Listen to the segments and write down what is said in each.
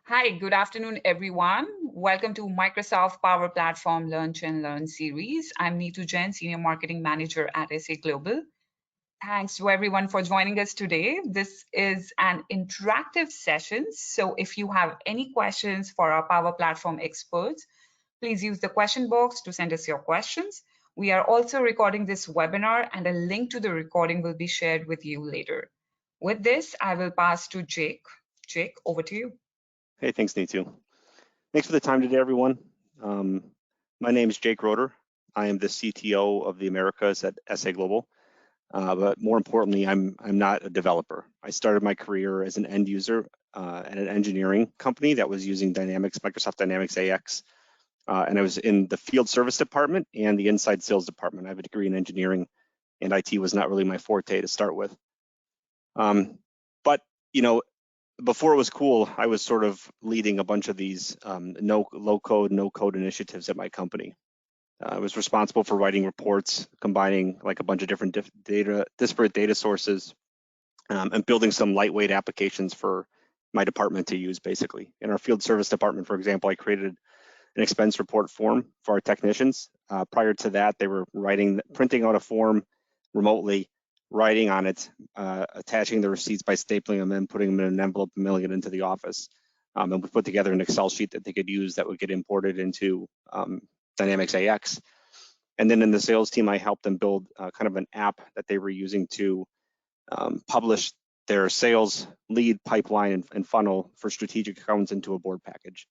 Hi, good afternoon, everyone. Welcome to Microsoft Power Platform Lunch and Learn series. I'm Neetu Jain, Senior Marketing Manager at sa.global. Thanks to everyone for joining us today. This is an interactive session, so if you have any questions for our Power Platform experts, please use the question box to send us your questions. We are also recording this webinar, and a link to the recording will be shared with you later. With this, I will pass to Jake. Jake, over to you. Hey, thanks, Neetu. Thanks for the time today, everyone. My name is Jake Roeder. I am the CTO of the Americas at sa.global. But more importantly, I'm not a developer. I started my career as an end user at an engineering company that was using Microsoft Dynamics AX. And I was in the field service department and the inside sales department. I have a degree in engineering, and IT was not really my forte to start with. But before it was cool, I was sort of leading a bunch of these low-code, no-code initiatives at my company. I was responsible for writing reports, combining like a bunch of different disparate data sources, and building some lightweight applications for my department to use, basically. In our field service department, for example, I created an expense report form for our technicians. Prior to that, they were printing out a form remotely, writing on it, attaching the receipts by stapling them in, putting them in an envelope, and mailing it into the office. And we put together an Excel sheet that they could use that would get imported into Dynamics AX. And then in the sales team, I helped them build kind of an app that they were using to publish their sales lead pipeline and funnel for strategic accounts into a board package.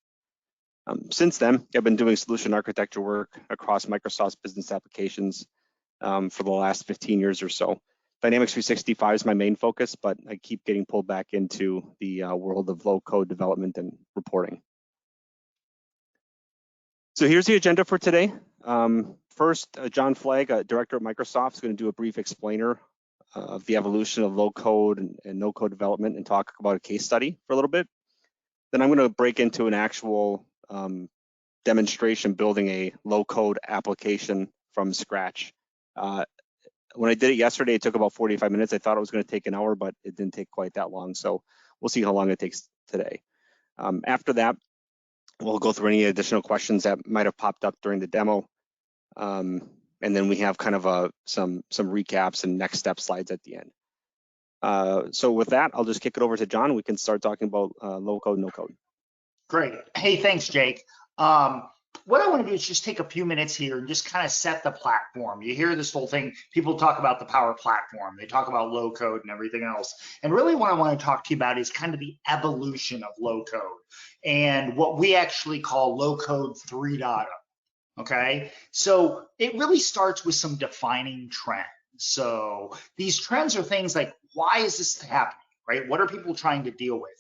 Since then, I've been doing solution architecture work across Microsoft's business applications for the last 15 years or so. Dynamics 365 is my main focus, but I keep getting pulled back into the world of low-code development and reporting. So here's the agenda for today. First, John Flagg, director at Microsoft, is going to do a brief explainer of the evolution of low-code and no-code development and talk about a case study for a little bit. Then I'm going to break into an actual demonstration building a low-code application from scratch. When I did it yesterday, it took about 45 minutes. I thought it was going to take an hour, but it didn't take quite that long. So we'll see how long it takes today. After that, we'll go through any additional questions that might have popped up during the demo. And then we have kind of some recaps and next step slides at the end. So with that, I'll just kick it over to John. We can start talking about low code, no code. Great. Hey, thanks, Jake. What I want to do is just take a few minutes here and just kind of set the platform. You hear this whole thing, people talk about the Power Platform, they talk about low code and everything else. And really what I want to talk to you about is kind of the evolution of low code and what we actually call low code 3.0. Okay, so it really starts with some defining trends. So these trends are things like, why is this happening, right? What are people trying to deal with?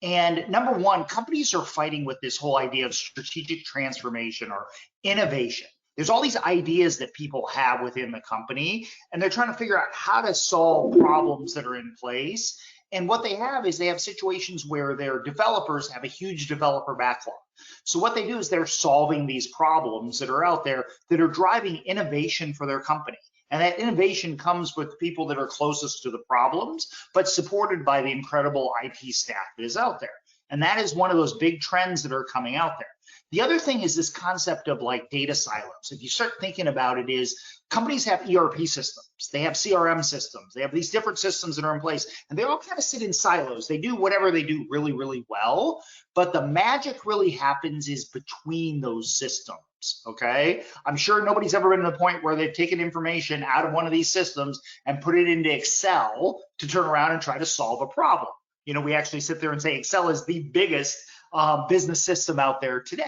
And number one, companies are fighting with this whole idea of strategic transformation or innovation. There's all these ideas that people have within the company, and they're trying to figure out how to solve problems that are in place. And what they have is they have situations where their developers have a huge developer backlog. So what they do is they're solving these problems that are out there that are driving innovation for their company. And that innovation comes with people that are closest to the problems, but supported by the incredible IT staff that is out there. And that is one of those big trends that are coming out there. The other thing is this concept of like data silos. If you start thinking about it, is companies have ERP systems, they have CRM systems, they have these different systems that are in place, and they all kind of sit in silos. They do whatever they do really, really well, but the magic really happens is between those systems. Okay, I'm sure nobody's ever been to the point where they've taken information out of one of these systems and put it into Excel to turn around and try to solve a problem. You know, we actually sit there and say Excel is the biggest business system out there today,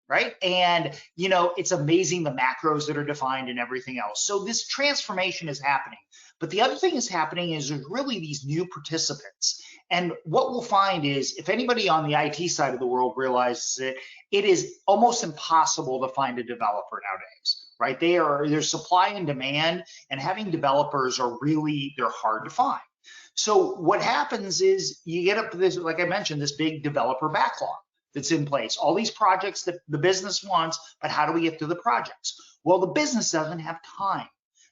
right? And you know, it's amazing the macros that are defined and everything else. So this transformation is happening. But the other thing is happening is there's really these new participants. And what we'll find is if anybody on the IT side of the world realizes it, it is almost impossible to find a developer nowadays, right? There's supply and demand, and having developers they're hard to find. So what happens is you get up to this, like I mentioned, this big developer backlog that's in place, all these projects that the business wants, but how do we get to the projects? Well, the business doesn't have time.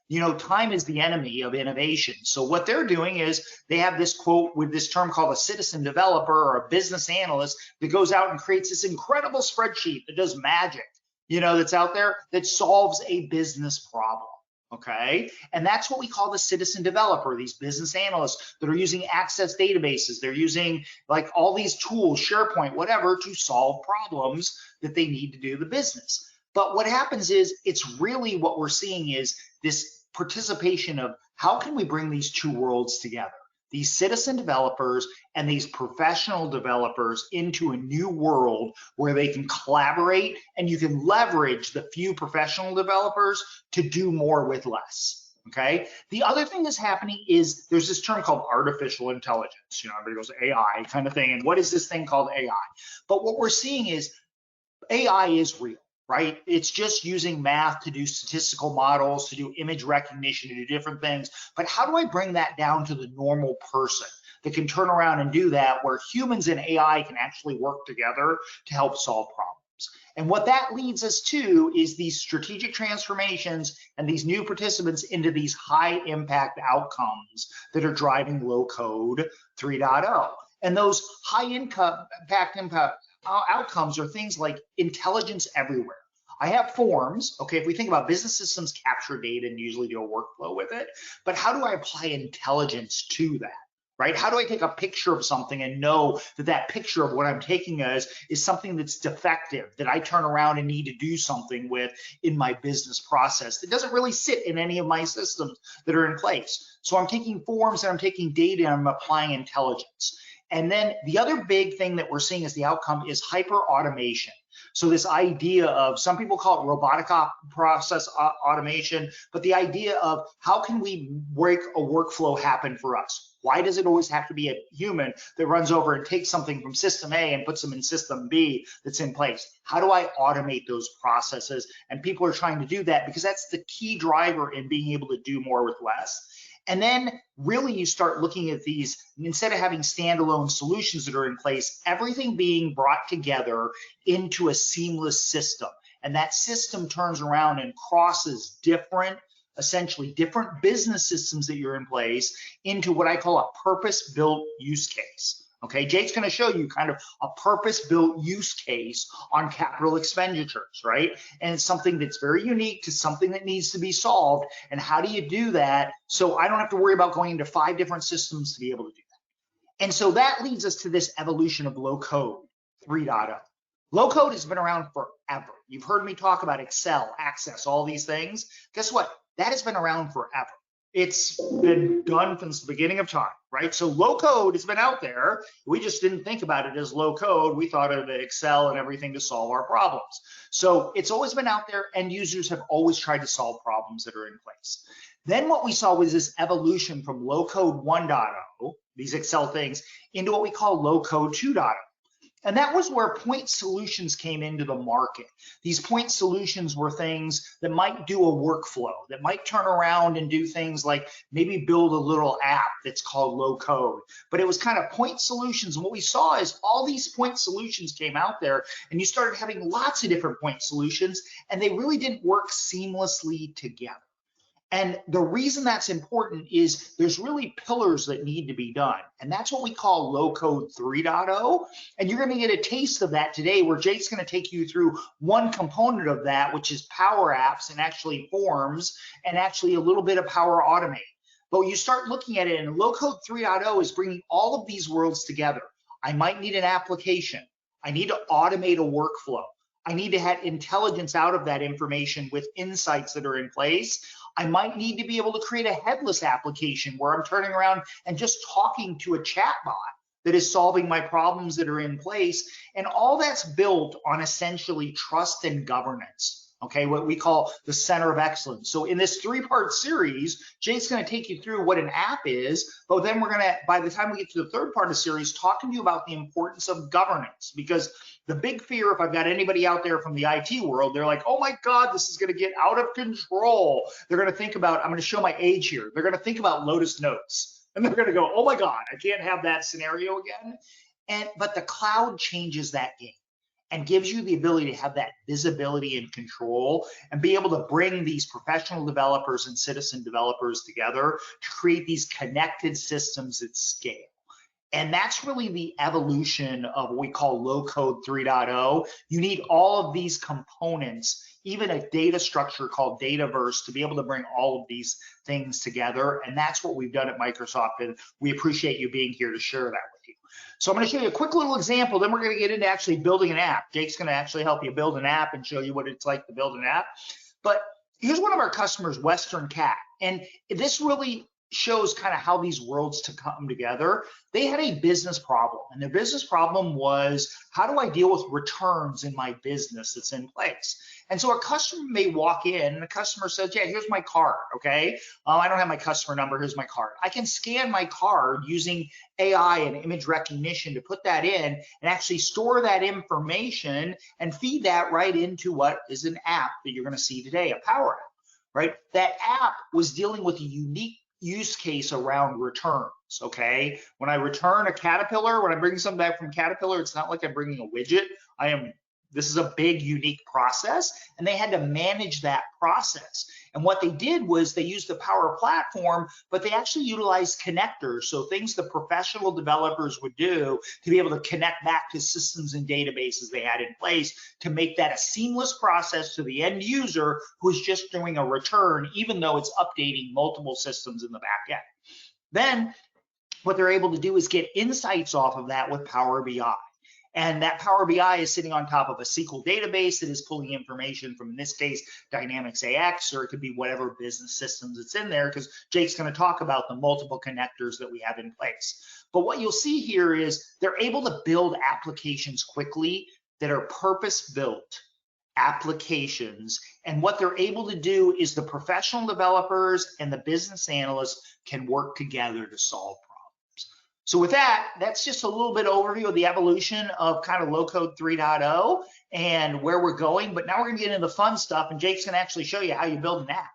You know, time is the enemy of innovation. So what they're doing is they have this quote with this term called a citizen developer or a business analyst that goes out and creates this incredible spreadsheet that does magic, you know, that's out there that solves a business problem. Okay, and that's what we call the citizen developer, these business analysts that are using access databases. They're using like all these tools, SharePoint, whatever, to solve problems that they need to do the business. But what happens is it's really what we're seeing is this participation of how can we bring these two worlds together, these citizen developers and these professional developers into a new world where they can collaborate and you can leverage the few professional developers to do more with less. Okay. The other thing that's happening is there's this term called artificial intelligence. You know, everybody goes AI kind of thing. And what is this thing called AI? But what we're seeing is AI is real, right? It's just using math to do statistical models, to do image recognition, to do different things. But how do I bring that down to the normal person that can turn around and do that where humans and AI can actually work together to help solve problems? And what that leads us to is these strategic transformations and these new participants into these high impact outcomes that are driving low code 3.0. And those high impact outcomes are things like intelligence everywhere. I have forms, okay, if we think about business systems capture data and usually do a workflow with it, but how do I apply intelligence to that, right? How do I take a picture of something and know that that picture of what I'm taking as is something that's defective, that I turn around and need to do something with in my business process that doesn't really sit in any of my systems that are in place. So I'm taking forms and I'm taking data and I'm applying intelligence. And then the other big thing that we're seeing as the outcome is hyper automation. So this idea of, some people call it robotic process automation, but the idea of how can we make a workflow happen for us? Why does it always have to be a human that runs over and takes something from system A and puts them in system B that's in place? How do I automate those processes? And people are trying to do that because that's the key driver in being able to do more with less. And then really you start looking at these, instead of having standalone solutions that are in place, everything being brought together into a seamless system. And that system turns around and crosses different, essentially different business systems that you're in place into what I call a purpose-built use case. Okay, Jake's going to show you kind of a purpose-built use case on capital expenditures, right? And it's something that's very unique to something that needs to be solved. And how do you do that so I don't have to worry about going into 5 different systems to be able to do that? And so that leads us to this evolution of low code 3.0. Low code has been around forever. You've heard me talk about Excel, Access, all these things. Guess what? That has been around forever. It's been done since the beginning of time, right? So low code has been out there. We just didn't think about it as low code. We thought of Excel and everything to solve our problems. So it's always been out there, and users have always tried to solve problems that are in place. Then what we saw was this evolution from low code 1.0, these Excel things, into what we call low code 2.0. And that was where point solutions came into the market. These point solutions were things that might do a workflow, that might turn around and do things like maybe build a little app that's called low code. But it was kind of point solutions. And what we saw is all these point solutions came out there, and you started having lots of different point solutions, and they really didn't work seamlessly together. And the reason that's important is there's really pillars that need to be done. And that's what we call low code 3.0. And you're going to get a taste of that today, where Jake's going to take you through one component of that, which is Power Apps and actually Forms and actually a little bit of Power Automate. But you start looking at it, and low code 3.0 is bringing all of these worlds together. I might need an application. I need to automate a workflow. I need to have intelligence out of that information with insights that are in place. I might need to be able to create a headless application where I'm turning around and just talking to a chatbot that is solving my problems that are in place. And all that's built on essentially trust and governance. Okay, what we call the center of excellence. So in this 3-part series, Jake's going to take you through what an app is, but then we're going to, by the time we get to the 3rd part of the series, talking to you about the importance of governance. Because the big fear, if I've got anybody out there from the IT world, they're like, oh my God, this is going to get out of control. They're going to think about, I'm going to show my age here. They're going to think about Lotus Notes. And they're going to go, oh my God, I can't have that scenario again. But the cloud changes that game. and gives you the ability to have that visibility and control and be able to bring these professional developers and citizen developers together to create these connected systems at scale. And that's really the evolution of what we call low code 3.0. You need all of these components, even a data structure called Dataverse, to be able to bring all of these things together. And that's what we've done at Microsoft. And we appreciate you being here to share that with you. So I'm going to show you a quick little example. Then we're going to get into actually building an app. Jake's going to actually help you build an app and show you what it's like to build an app. But here's one of our customers, Western Cat. And this really shows kind of how these worlds to come together. They had a business problem, and their business problem was, how do I deal with returns in my business that's in place? And so a customer may walk in and the customer says, yeah, here's my card, okay? I don't have my customer number, here's my card. I can scan my card using AI and image recognition to put that in and actually store that information and feed that right into what is an app that you're gonna see today, a Power App, right? That app was dealing with a unique use case around returns, okay? When I return a Caterpillar, when I bring something back from Caterpillar, it's not like I'm bringing a widget. This is a big, unique process, and they had to manage that process. And what they did was they used the Power Platform, but they actually utilized connectors, so things the professional developers would do to be able to connect back to systems and databases they had in place to make that a seamless process to the end user who's just doing a return, even though it's updating multiple systems in the back end. Then what they're able to do is get insights off of that with Power BI. And that Power BI is sitting on top of a SQL database that is pulling information from, in this case, Dynamics AX, or it could be whatever business systems it's in there, because Jake's going to talk about the multiple connectors that we have in place. But what you'll see here is they're able to build applications quickly that are purpose-built applications. And what they're able to do is the professional developers and the business analysts can work together to solve problems. So with that, that's just a little bit overview of the evolution of kind of low code 3.0 and where we're going. But now we're gonna get into the fun stuff, and Jake's gonna actually show you how you build an app.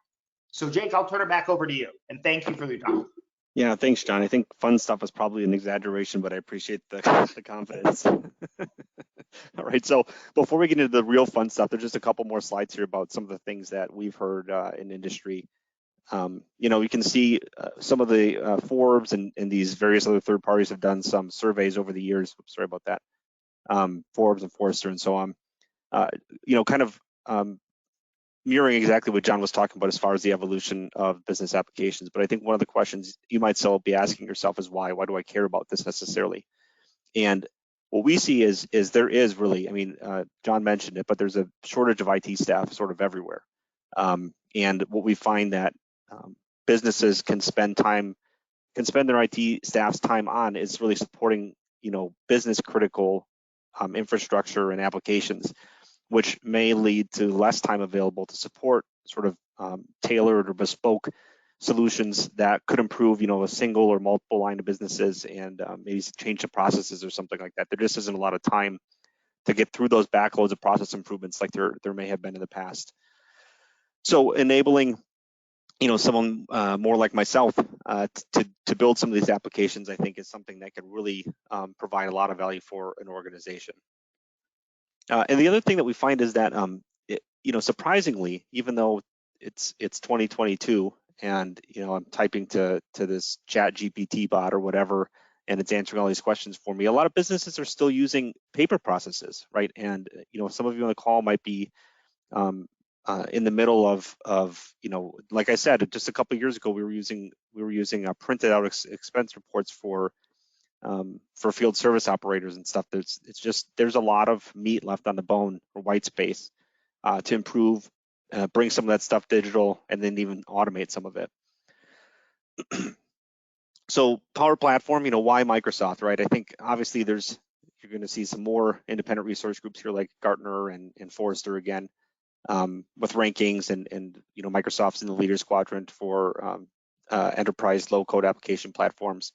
So Jake, I'll turn it back over to you, and thank you for the time. Yeah, thanks, John. I think fun stuff is probably an exaggeration, but I appreciate the confidence. All right, so before we get into the real fun stuff, there's just a couple more slides here about some of the things that we've heard in industry. You can see some of the Forbes and these various other third parties have done some surveys over the years. Oops, sorry about that. Forbes and Forrester and so on. Kind of mirroring exactly what John was talking about as far as the evolution of business applications. But I think one of the questions you might still be asking yourself is why? Why do I care about this necessarily? And what we see is there is really, John mentioned it, but there's a shortage of IT staff sort of everywhere. And what we find that businesses can spend their IT staff's time on is really supporting, business critical infrastructure and applications, which may lead to less time available to support sort of tailored or bespoke solutions that could improve, a single or multiple line of businesses and maybe change the processes or something like that. There just isn't a lot of time to get through those backloads of process improvements like there may have been in the past. So enabling, someone more like myself to build some of these applications, I think, is something that can really provide a lot of value for an organization. And the other thing that we find is that, surprisingly, even though it's 2022 and I'm typing to this Chat GPT bot or whatever, and it's answering all these questions for me, a lot of businesses are still using paper processes, right? And some of you on the call might be in the middle of like I said, just a couple of years ago, we were using printed out expense reports for field service operators and stuff. There's a lot of meat left on the bone or white space to improve, bring some of that stuff digital, and then even automate some of it. So Power Platform, why Microsoft, right? I think obviously you're going to see some more independent research groups here like Gartner and Forrester again, with rankings and Microsoft's in the leaders quadrant for enterprise low code application platforms.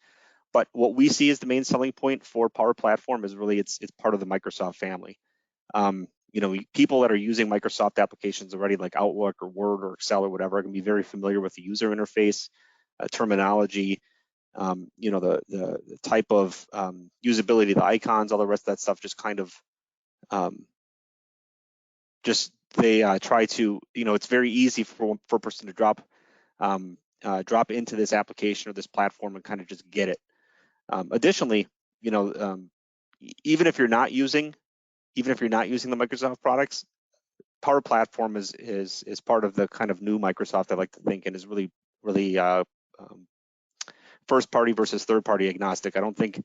But what we see as the main selling point for Power Platform is really it's part of the Microsoft family. People that are using Microsoft applications already, like Outlook or Word or Excel or whatever, are going to be very familiar with the user interface, terminology, the type of usability, the icons, all the rest of that stuff just kind of just they try to, it's very easy for a person to drop into this application or this platform and kind of just get it. Additionally, even if you're not using the Microsoft products, Power Platform is part of the kind of new Microsoft, I like to think, and is really first party versus third party agnostic. I don't think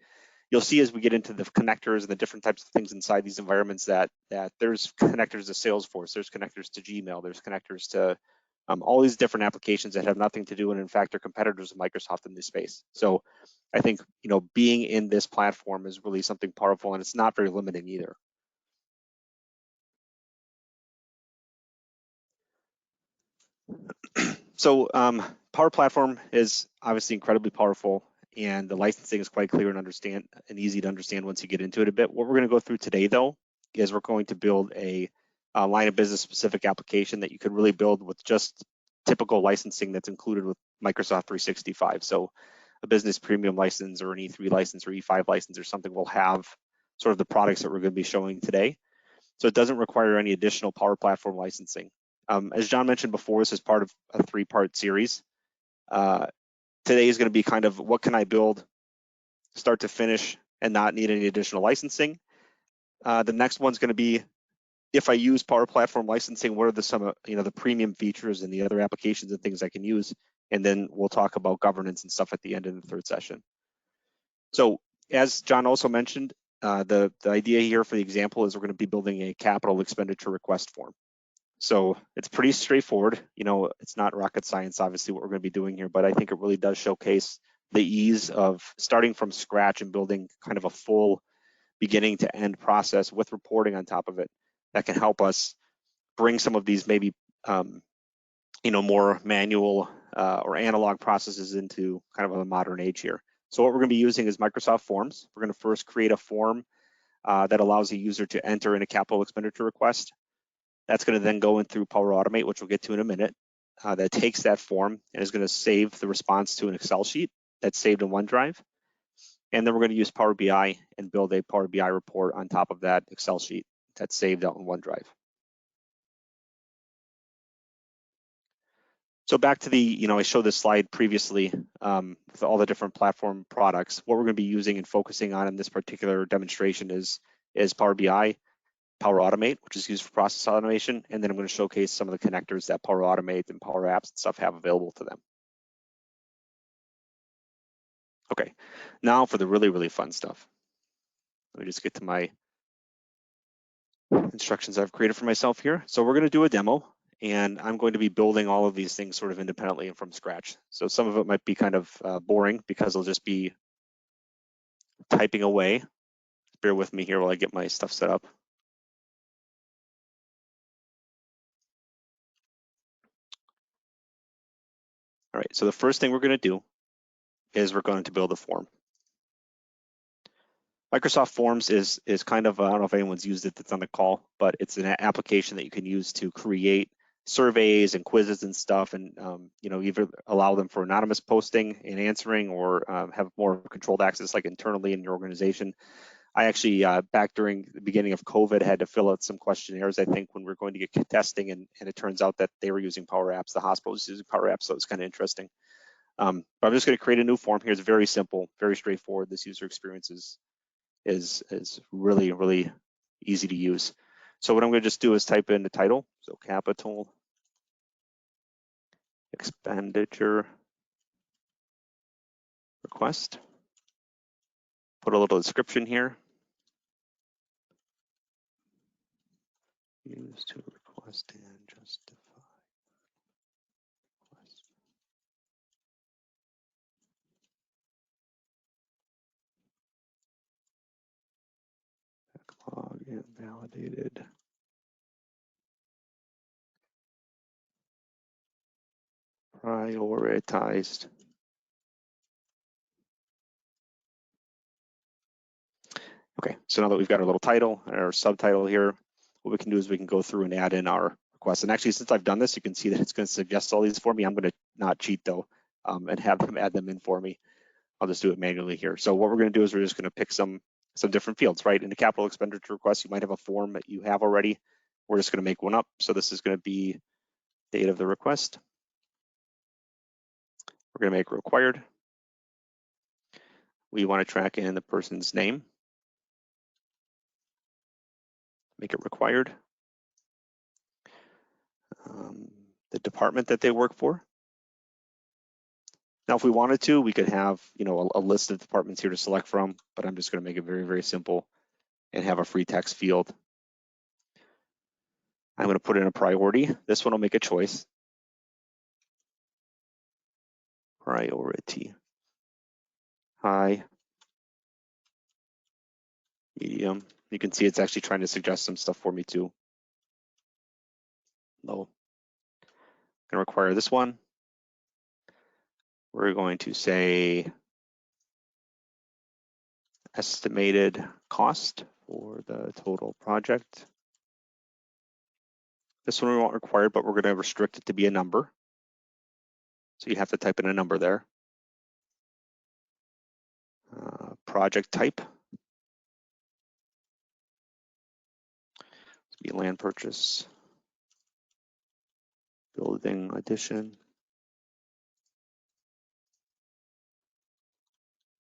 you'll see as we get into the connectors and the different types of things inside these environments that there's connectors to Salesforce, there's connectors to Gmail, there's connectors to all these different applications that have nothing to do, and in fact are competitors of Microsoft in this space. So I think being in this platform is really something powerful, and it's not very limiting either. So Power Platform is obviously incredibly powerful, and the licensing is quite clear and easy to understand once you get into it a bit. What we're going to go through today, though, is we're going to build a line of business specific application that you could really build with just typical licensing that's included with Microsoft 365. So a business premium license or an E3 license or E5 license or something will have sort of the products that we're going to be showing today. So it doesn't require any additional Power Platform licensing. As John mentioned before, this is part of a 3-part series. Today is going to be kind of what can I build start to finish and not need any additional licensing. The next one's going to be if I use Power Platform licensing, what are the premium features and the other applications and things I can use? And then we'll talk about governance and stuff at the end of the third session. So as John also mentioned, the idea here for the example is we're going to be building a capital expenditure request form. So it's pretty straightforward. It's not rocket science, obviously, what we're going to be doing here, but I think it really does showcase the ease of starting from scratch and building kind of a full beginning to end process with reporting on top of it that can help us bring some of these maybe more manual or analog processes into kind of a modern age here. So what we're going to be using is Microsoft Forms. We're going to first create a form that allows the user to enter in a capital expenditure request. That's going to then go in through Power Automate, which we'll get to in a minute. That takes that form and is going to save the response to an Excel sheet that's saved in OneDrive. And then we're going to use Power BI and build a Power BI report on top of that Excel sheet that's saved out in OneDrive. So back to the, I showed this slide previously with all the different platform products. What we're going to be using and focusing on in this particular demonstration is Power BI, Power Automate, which is used for process automation, and then I'm going to showcase some of the connectors that Power Automate and Power Apps and stuff have available to them. Okay, now for the really, really fun stuff. Let me just get to my instructions I've created for myself here. So we're going to do a demo, and I'm going to be building all of these things sort of independently and from scratch. So some of it might be kind of boring because I'll just be typing away. Bear with me here while I get my stuff set up. All right, so the first thing we're going to do is we're going to build a form. Microsoft Forms is kind of, I don't know if anyone's used it that's on the call, but it's an application that you can use to create surveys and quizzes and stuff, and either allow them for anonymous posting and answering, or have more controlled access like internally in your organization. I actually, back during the beginning of COVID, had to fill out some questionnaires, I think, when we were going to get testing, and it turns out that they were using Power Apps, the hospital was using Power Apps, so it's kind of interesting. But I'm just going to create a new form here. It's very simple, very straightforward. This user experience is really, really easy to use. So what I'm going to just do is type in the title, so capital expenditure request. Put a little description here. Use to request and justify request. Backlog invalidated. Prioritized. Okay, so now that we've got our little title and our subtitle here, what we can do is we can go through and add in our requests. And actually, since I've done this, you can see that it's going to suggest all these for me. I'm going to not cheat though, and have them add them in for me. I'll just do it manually here. So what we're going to do is we're just going to pick some some different fields, right? In the capital expenditure request, you might have a form that you have already. We're just going to make one up. So this is going to be date of the request. We're going to make required. We want to track in the person's name. Make it required. The department that they work for. Now, if we wanted to, we could have, a list of departments here to select from, but I'm just going to make it very, very simple and have a free text field. I'm going to put in a priority. This one will make a choice. Priority. High. Medium. You can see it's actually trying to suggest some stuff for me too. Low. I'm going to require this one. We're going to say estimated cost for the total project. This one we won't require, but we're going to restrict it to be a number. So you have to type in a number there. Project type. Be land purchase. Building addition.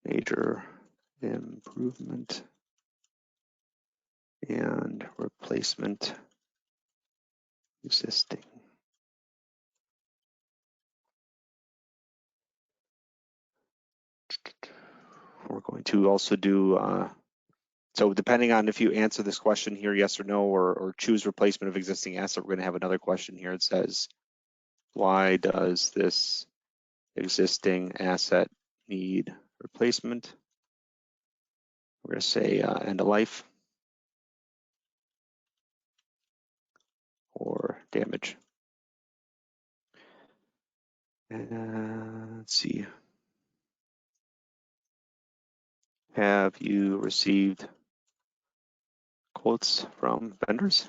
Major improvement. And replacement existing. We're going to also do, so depending on if you answer this question here, yes or no, or choose replacement of existing asset, we're going to have another question here. It says, why does this existing asset need replacement? We're going to say end of life or damage. And let's see. Have you received quotes from vendors?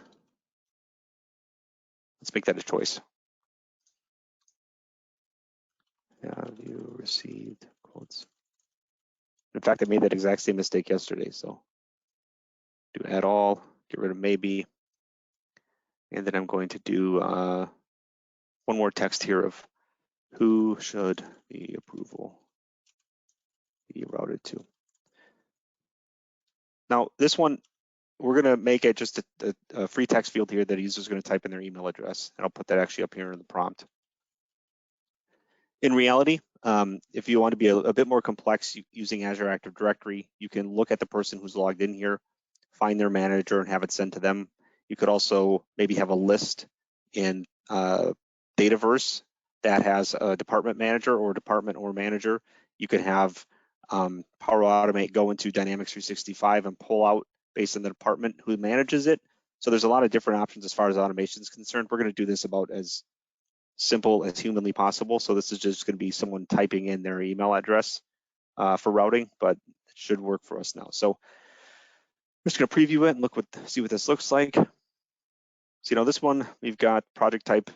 Let's make that a choice. Have you received quotes? In fact, I made that exact same mistake yesterday. So do add all, get rid of maybe. And then I'm going to do one more text here of who should the approval be routed to. Now, this one, we're going to make it just a free text field here that a user is going to type in their email address. And I'll put that actually up here in the prompt. In reality, if you want to be a bit more complex using Azure Active Directory, you can look at the person who's logged in here, find their manager and have it sent to them. You could also maybe have a list in Dataverse that has a department manager or department or manager. You could have Power Automate go into Dynamics 365 and pull out based on the department who manages it. So there's a lot of different options as far as automation is concerned. We're going to do this about as simple as humanly possible. So this is just going to be someone typing in their email address for routing, but it should work for us now. So I'm just going to preview it and see what this looks like. So this one, we've got project type,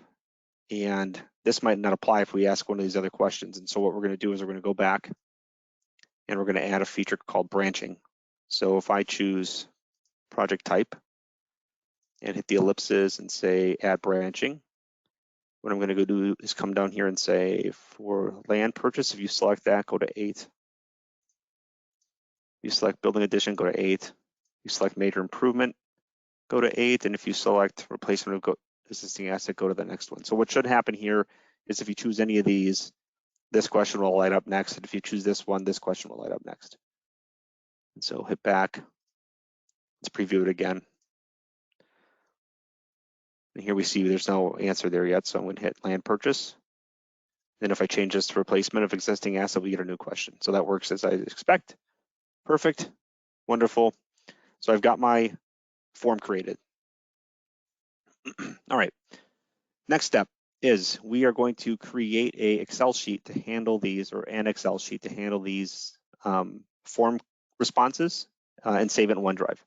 and this might not apply if we ask one of these other questions. And so what we're going to do is we're going to go back and we're going to add a feature called branching. So if I choose project type and hit the ellipses and say add branching, what I'm going to go do is come down here and say for land purchase, if you select that, go to 8. You select building addition, go to 8. You select major improvement, go to 8. And if you select replacement of existing asset, go to the next one. So what should happen here is if you choose any of these, this question will light up next. And if you choose this one, this question will light up next. And so hit back. Let's preview it again. And here we see there's no answer there yet. So I'm going to hit land purchase. Then if I change this to replacement of existing asset, we get a new question. So that works as I expect. Perfect. Wonderful. So I've got my form created. All right. Next step is we are going to create a Excel sheet to handle these, or an Excel sheet to handle these form responses and save it in OneDrive.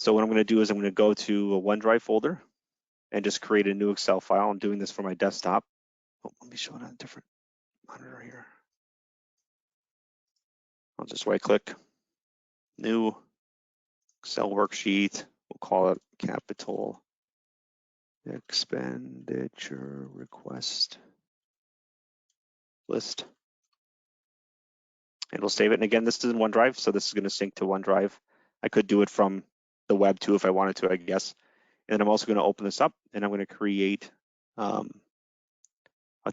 So what I'm going to do is I'm going to go to a OneDrive folder and just create a new Excel file. I'm doing this for my desktop. Oh, let me show it on a different monitor here. I'll just right click, New Excel worksheet. We'll call it capital expenditure request list. And we'll save it. And again, this is in OneDrive, so this is going to sync to OneDrive. I could do it from the web too if I wanted to, I guess. And I'm also going to open this up and I'm going to create a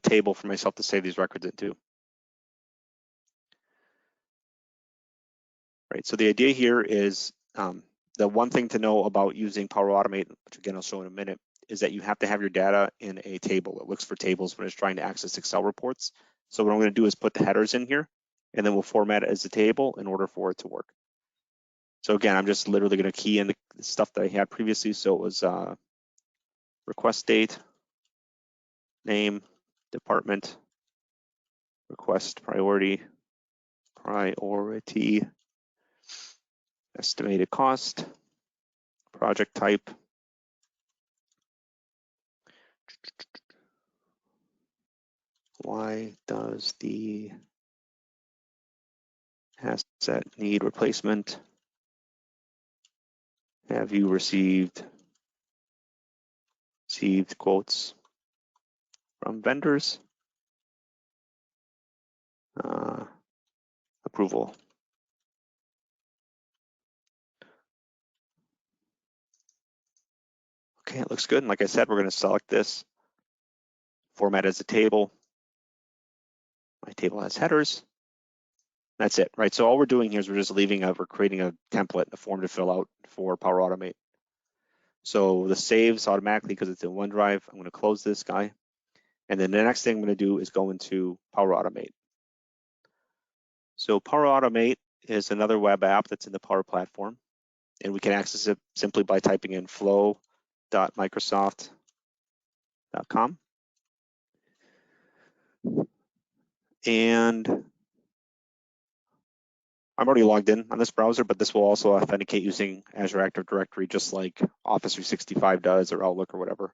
table for myself to save these records into. Right, so the idea here is the one thing to know about using Power Automate, which again I'll show in a minute, is that you have to have your data in a table. It looks for tables when it's trying to access Excel reports. So what I'm going to do is put the headers in here, and then we'll format it as a table in order for it to work. So again, I'm just literally going to key in the stuff that I had previously. So it was request date, name, department, request priority, estimated cost, project type, why does the asset need replacement? Have you received quotes from vendors? Approval. Okay, it looks good. And like I said, we're going to select this, format as a table. My table has headers. That's it, right? So all we're doing here is we're just we're creating a template, a form to fill out for Power Automate. So the saves automatically because it's in OneDrive. I'm going to close this guy. And then the next thing I'm going to do is go into Power Automate. So Power Automate is another web app that's in the Power Platform. And we can access it simply by typing in flow.microsoft.com. And I'm already logged in on this browser, but this will also authenticate using Azure Active Directory, just like Office 365 does or Outlook or whatever.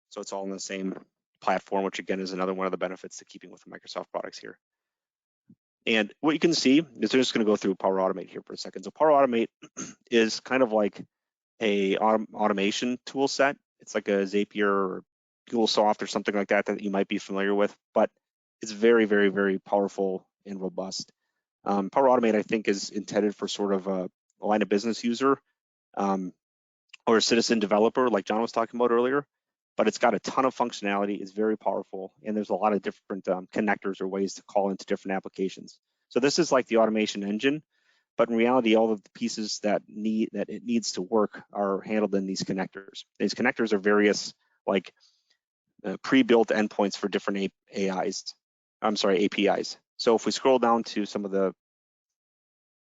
So it's all in the same platform, which again is another one of the benefits to keeping with the Microsoft products here. And what you can see is they're just going to go through Power Automate here for a second. So Power Automate is kind of like a automation tool set. It's like a Zapier or MuleSoft or something like that that you might be familiar with, but it's very, very, very powerful and robust. Power Automate, I think, is intended for sort of a line of business user or a citizen developer like John was talking about earlier, but it's got a ton of functionality, it's very powerful, and there's a lot of different connectors or ways to call into different applications. So this is like the automation engine, but in reality, all of the pieces that it needs to work are handled in these connectors. These connectors are various like pre-built endpoints for different APIs. So if we scroll down to some of the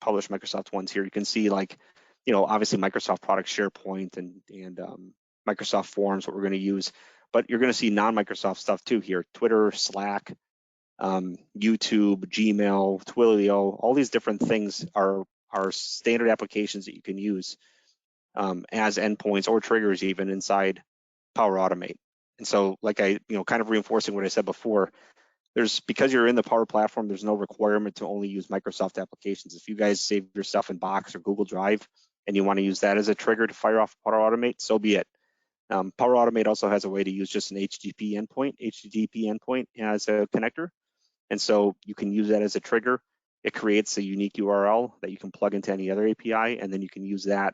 published Microsoft ones here, you can see like, obviously Microsoft products, SharePoint and Microsoft Forms, what we're going to use, but you're going to see non-Microsoft stuff too here, Twitter, Slack, YouTube, Gmail, Twilio, all these different things are standard applications that you can use as endpoints or triggers even inside Power Automate. And so like kind of reinforcing what I said before, because you're in the Power Platform, there's no requirement to only use Microsoft applications. If you guys save your stuff in Box or Google Drive and you want to use that as a trigger to fire off Power Automate, so be it. Power Automate also has a way to use just an HTTP endpoint as a connector. And so you can use that as a trigger. It creates a unique URL that you can plug into any other API, and then you can use that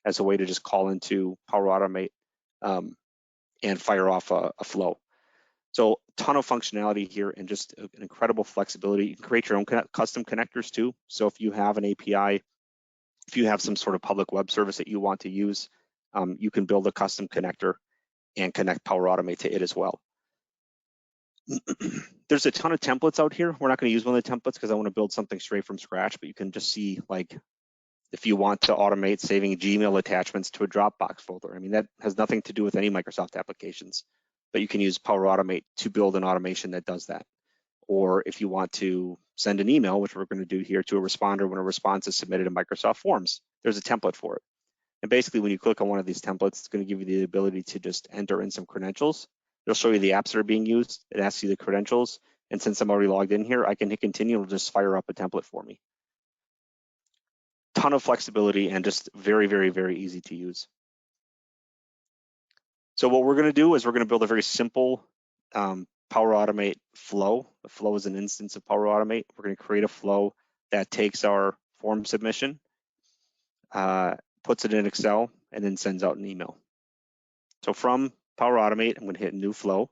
as a way to just call into Power Automate and fire off a flow. So a ton of functionality here and just an incredible flexibility. You can create your own custom connectors too. So if you have an API, if you have some sort of public web service that you want to use, you can build a custom connector and connect Power Automate to it as well. There's a ton of templates out here. We're not going to use one of the templates because I want to build something straight from scratch, but you can just see like if you want to automate saving Gmail attachments to a Dropbox folder. I mean, that has nothing to do with any Microsoft applications, but you can use Power Automate to build an automation that does that. Or if you want to send an email, which we're going to do here, to a responder when a response is submitted in Microsoft Forms, there's a template for it. And basically, when you click on one of these templates, it's going to give you the ability to just enter in some credentials. It'll show you the apps that are being used. It asks you the credentials. And since I'm already logged in here, I can hit continue. It'll just fire up a template for me. ton of flexibility and just very, very, very easy to use. So what we're going to do is we're going to build a very simple Power Automate flow. The flow is an instance of Power Automate. We're going to create a flow that takes our form submission, puts it in Excel, and then sends out an email. So from Power Automate, I'm going to hit New Flow.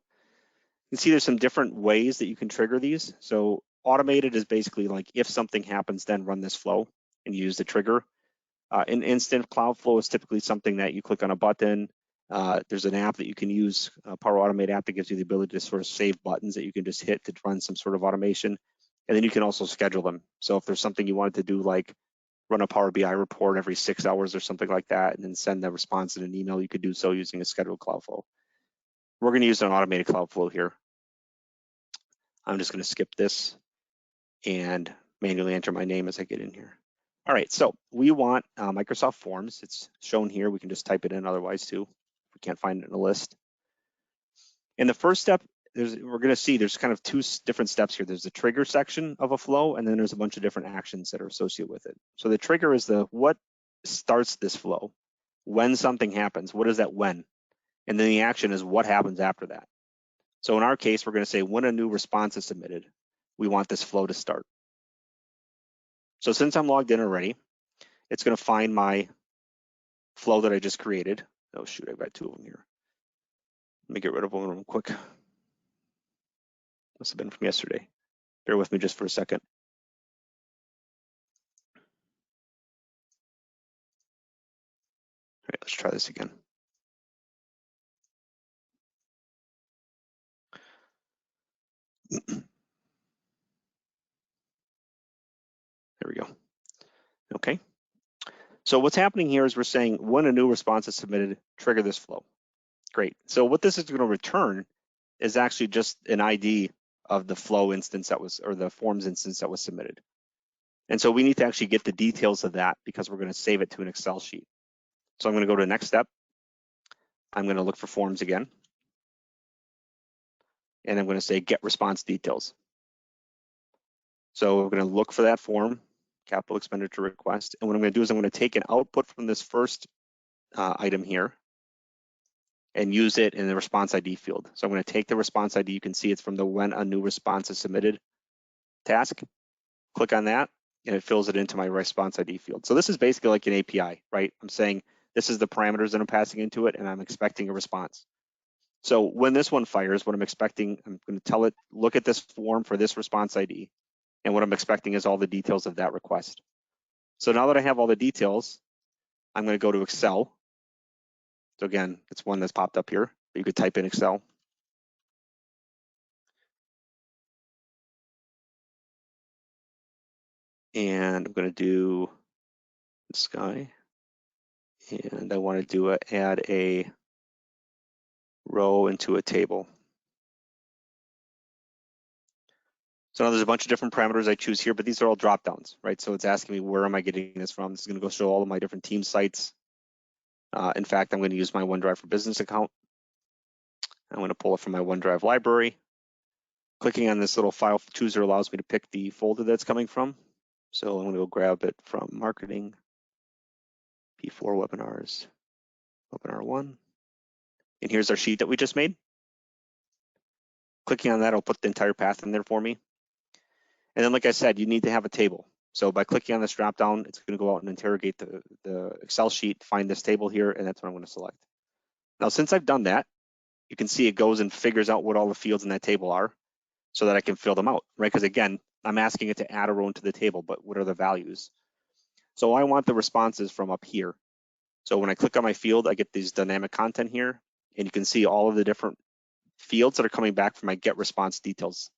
You can see there's some different ways that you can trigger these. So automated is basically like if something happens, then run this flow and use the trigger. An instant cloud flow is typically something that you click on a button. There's an app that you can use, a Power Automate app that gives you the ability to sort of save buttons that you can just hit to run some sort of automation. And then you can also schedule them. So if there's something you wanted to do, like run a Power BI report every 6 hours or something like that, and then send the response in an email, you could do so using a scheduled cloud flow. We're going to use an automated cloud flow here. I'm just going to skip this and manually enter my name as I get in here. All right, so we want Microsoft Forms. It's shown here. We can just type it in otherwise too, if we can't find it in a list. In the first step, we're going to see there's kind of two different steps here. There's the trigger section of a flow, and then there's a bunch of different actions that are associated with it. So the trigger is what starts this flow. When something happens, what is that when? And then the action is what happens after that. So in our case, we're going to say when a new response is submitted, we want this flow to start. So since I'm logged in already, it's going to find my flow that I just created. Oh shoot, I've got two of them here. Let me get rid of one of them quick. Must have been from yesterday. Bear with me just for a second. All right, let's try this again. There we go. Okay. So what's happening here is we're saying when a new response is submitted, trigger this flow. Great. So what this is going to return is actually just an ID of the flow instance that was, or the forms instance that was submitted. And so we need to actually get the details of that because we're going to save it to an Excel sheet. So I'm going to go to the next step. I'm going to look for forms again. And I'm going to say get response details. So we're going to look for that form, capital expenditure request. And what I'm going to do is I'm going to take an output from this first item here and use it in the response ID field. So I'm going to take the response ID. You can see it's from the when a new response is submitted task. Click on that and it fills it into my response ID field. So this is basically like an API, right? I'm saying this is the parameters that I'm passing into it and I'm expecting a response. So when this one fires, what I'm expecting, I'm going to tell it, look at this form for this response ID. And what I'm expecting is all the details of that request. So now that I have all the details, I'm going to go to Excel. So again, it's one that's popped up here, but you could type in Excel. And I'm going to do this guy. And I want to add a row into a table. So now there's a bunch of different parameters I choose here, but these are all drop downs, right? So it's asking me where am I getting this from? This is going to go show all of my different team sites. In fact, I'm going to use my OneDrive for Business account. I'm going to pull it from my OneDrive library. Clicking on this little file chooser allows me to pick the folder that's coming from. So I'm going to go grab it from marketing, P4 webinars, webinar 1. And here's our sheet that we just made. Clicking on that, it'll put the entire path in there for me. And then, like I said, you need to have a table. So by clicking on this drop down, it's going to go out and interrogate the Excel sheet, find this table here, and that's what I'm going to select. Now, since I've done that, you can see it goes and figures out what all the fields in that table are so that I can fill them out, right? Because again, I'm asking it to add a row into the table, but what are the values? So I want the responses from up here. So when I click on my field, I get these dynamic content here, and you can see all of the different fields that are coming back from my get response details.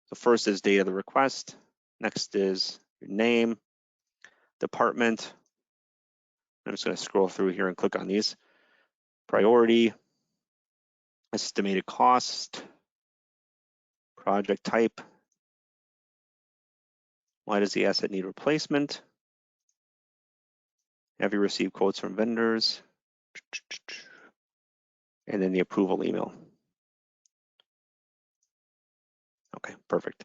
So first is date of the request. Next is your name, department. I'm just going to scroll through here and click on these. Priority, estimated cost, project type. Why does the asset need replacement? Have you received quotes from vendors? And then the approval email. Okay, perfect.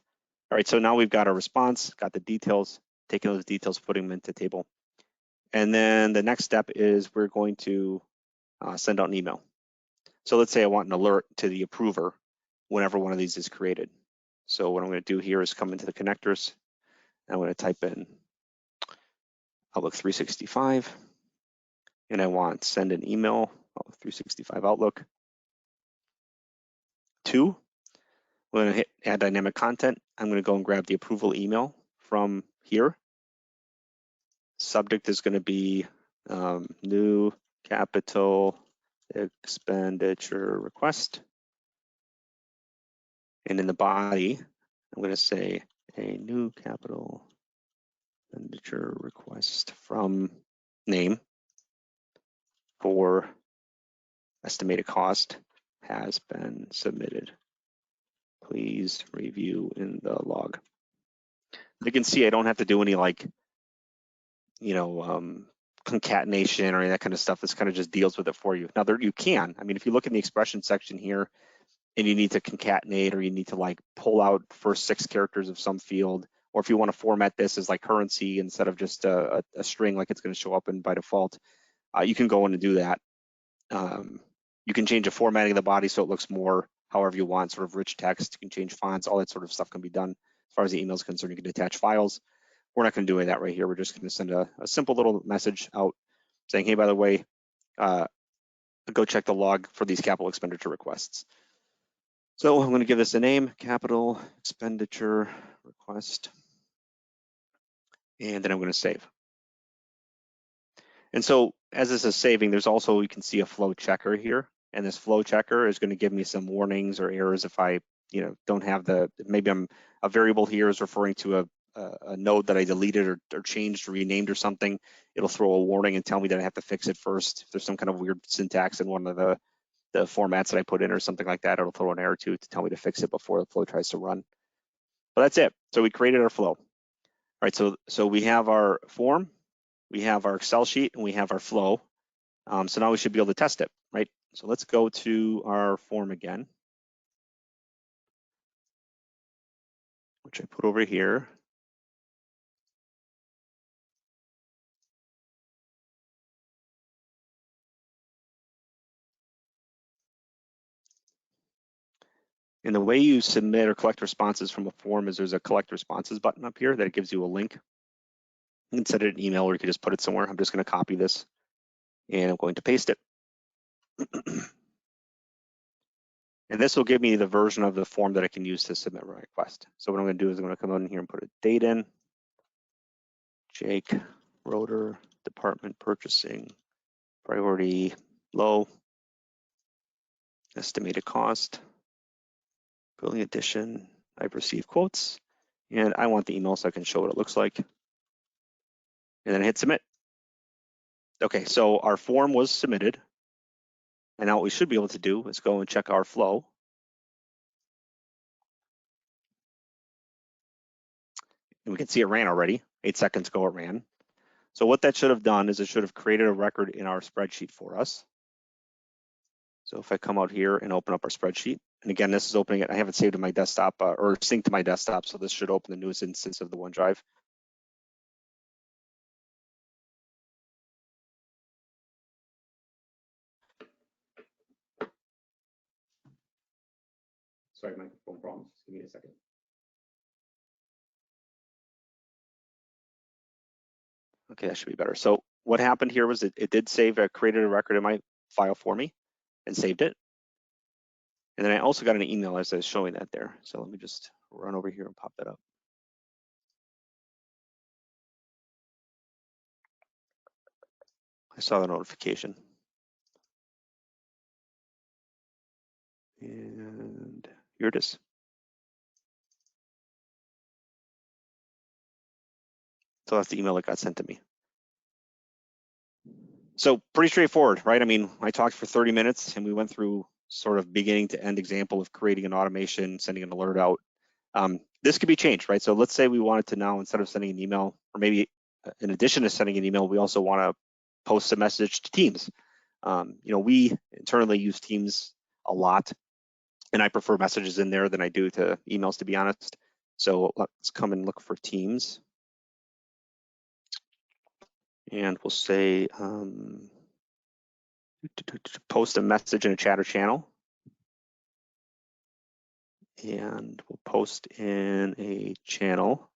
All right, so now we've got our response, got the details. taking those details, putting them into the table. And then the next step is we're going to send out an email. So let's say I want an alert to the approver whenever one of these is created. So what I'm going to do here is come into the connectors. I'm going to type in Outlook 365, and I want send an email, Outlook 365 Outlook to. We're going to hit add dynamic content. I'm going to go and grab the approval email from here. Subject is going to be new capital expenditure request. And in the body, I'm going to say a new capital expenditure request from name for estimated cost has been submitted. Please review in the log. You can see I don't have to do any concatenation or any of that kind of stuff. This kind of just deals with it for you. Now you can, I mean, if you look in the expression section here and you need to concatenate or you need to pull out first 6 characters of some field, or if you want to format this as like currency instead of just a string like it's going to show up in by default, you can go in and do that. You can change the formatting of the body so it looks more however you want, sort of rich text. You can change fonts, all that sort of stuff can be done. As far as the email is concerned, you can attach files. We're not going to do any of that right here. We're just going to send a simple little message out saying, hey, by the way, go check the log for these capital expenditure requests. So I'm going to give this a name, capital expenditure request, and then I'm going to save. And so as this is saving, there's also, you can see a flow checker here, and this flow checker is going to give me some warnings or errors if I don't have maybe a variable here is referring to a node that I deleted or changed or renamed or something. It'll throw a warning and tell me that I have to fix it first. If there's some kind of weird syntax in one of the formats that I put in or something like that, it'll throw an error to tell me to fix it before the flow tries to run. But that's it. So we created our flow. All right, so we have our form, we have our Excel sheet, and we have our flow. So now we should be able to test it, right? So let's go to our form again, which I put over here. And the way you submit or collect responses from a form is there's a collect responses button up here that gives you a link. You can send it an email or you can just put it somewhere. I'm just going to copy this and I'm going to paste it. And this will give me the version of the form that I can use to submit my request. So what I'm going to do is I'm going to come in here and put a date in. Jake Roeder, Department Purchasing, Priority Low, Estimated Cost, Billing Edition. I've received quotes, and I want the email so I can show what it looks like. And then I hit submit. Okay, so our form was submitted. And now what we should be able to do is go and check our flow. And we can see it ran already. 8 seconds ago it ran. So what that should have done is it should have created a record in our spreadsheet for us. So if I come out here and open up our spreadsheet, and again, this is opening it, I have it saved to my desktop or synced to my desktop. So this should open the newest instance of the OneDrive. Sorry, my phone problems. Just give me a second. Okay, that should be better. So what happened here was it did save, created a record in my file for me and saved it. And then I also got an email as I was showing that there. So let me just run over here and pop that up. I saw the notification. And here it is. So that's the email that got sent to me. So pretty straightforward, right? I mean, I talked for 30 minutes and we went through sort of beginning to end example of creating an automation, sending an alert out. This could be changed, right? So let's say we wanted to now, instead of sending an email, or maybe in addition to sending an email, we also want to post a message to Teams. We internally use Teams a lot, and I prefer messages in there than I do to emails, to be honest. So let's come and look for Teams. and we'll say post a message in a chatter channel. And we'll post in a channel.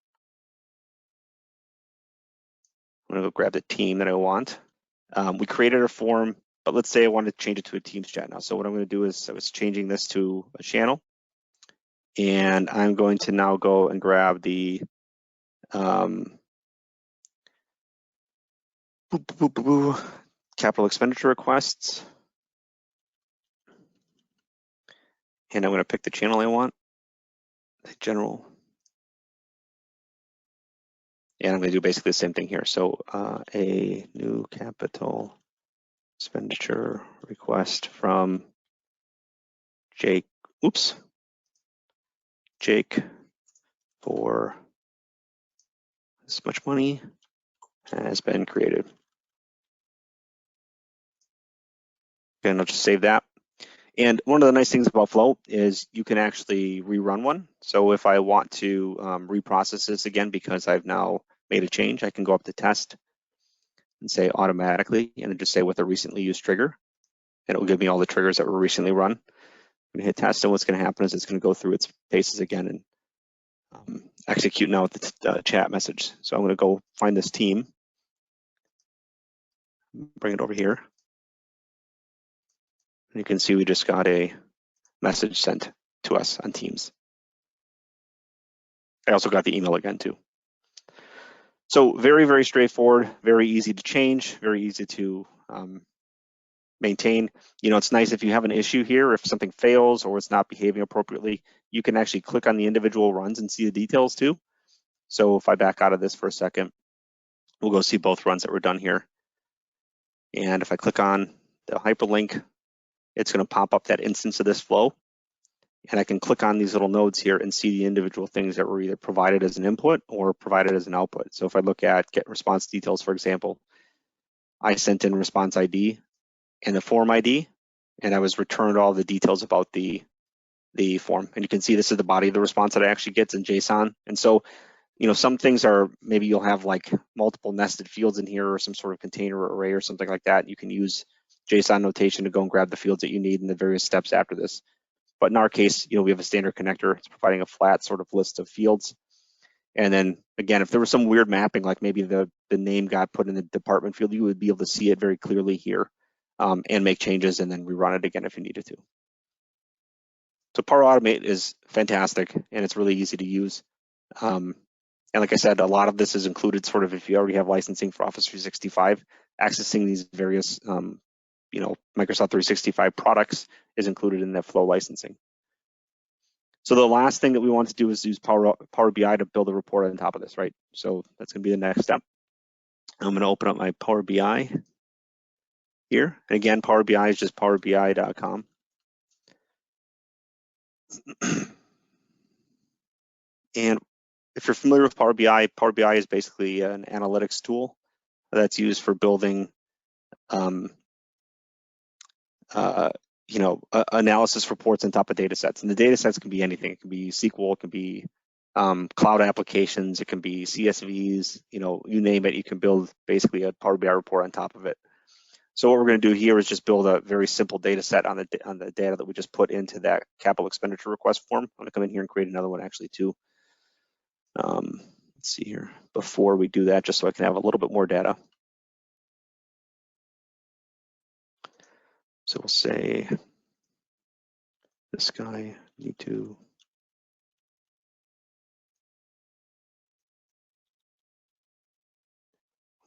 I'm gonna go grab the team that I want. We created a form, but let's say I want to change it to a Teams chat now. So what I'm gonna do is I was changing this to a channel, and I'm going to now go and grab the capital expenditure requests. And I'm gonna pick the channel I want, the general. And I'm gonna do basically the same thing here. So a new capital expenditure request from Jake, Jake for this much money has been created. And I'll just save that. And one of the nice things about Flow is you can actually rerun one. So if I want to reprocess this again because I've now made a change, I can go up to test and say automatically, and then just say with a recently used trigger, and it will give me all the triggers that were recently run. I'm gonna hit test, and what's gonna happen is it's gonna go through its paces again and execute now with the chat message. So I'm gonna go find this team, bring it over here. And you can see we just got a message sent to us on Teams. I also got the email again too. So very, very straightforward, very easy to change, very easy to maintain. You know, it's nice if you have an issue here, if something fails or it's not behaving appropriately, you can actually click on the individual runs and see the details too. So if I back out of this for a second, we'll go see both runs that were done here. And if I click on the hyperlink, it's going to pop up that instance of this flow. And I can click on these little nodes here and see the individual things that were either provided as an input or provided as an output. So if I look at get response details, for example, I sent in response ID and the form ID, and I was returned all the details about the form. And you can see this is the body of the response that I actually get in JSON. And so, you know, some things are, maybe you'll have like multiple nested fields in here or some sort of container array or something like that. You can use JSON notation to go and grab the fields that you need in the various steps after this. But in our case, you know, we have a standard connector. It's providing a flat sort of list of fields. And then again, if there was some weird mapping, like maybe the name got put in the department field, you would be able to see it very clearly here and make changes and then rerun it again if you needed to. So Power Automate is fantastic and it's really easy to use. And like I said, a lot of this is included sort of if you already have licensing for Office 365, accessing these various you know, Microsoft 365 products is included in that Flow licensing. So the last thing that we want to do is use Power BI to build a report on top of this, right? So that's going to be the next step. I'm going to open up my Power BI here. And again, Power BI is just powerbi.com. And if you're familiar with Power BI is basically an analytics tool that's used for building you know, analysis reports on top of data sets. And the data sets can be anything. It can be SQL, it can be cloud applications, it can be CSVs, you know, you name it, you can build basically a Power BI report on top of it. So what we're going to do here is just build a very simple data set on the data that we just put into that capital expenditure request form. I'm going to come in here and create another one actually too. Let's see here, before we do that, just so I can have a little bit more data. So we'll say this guy need to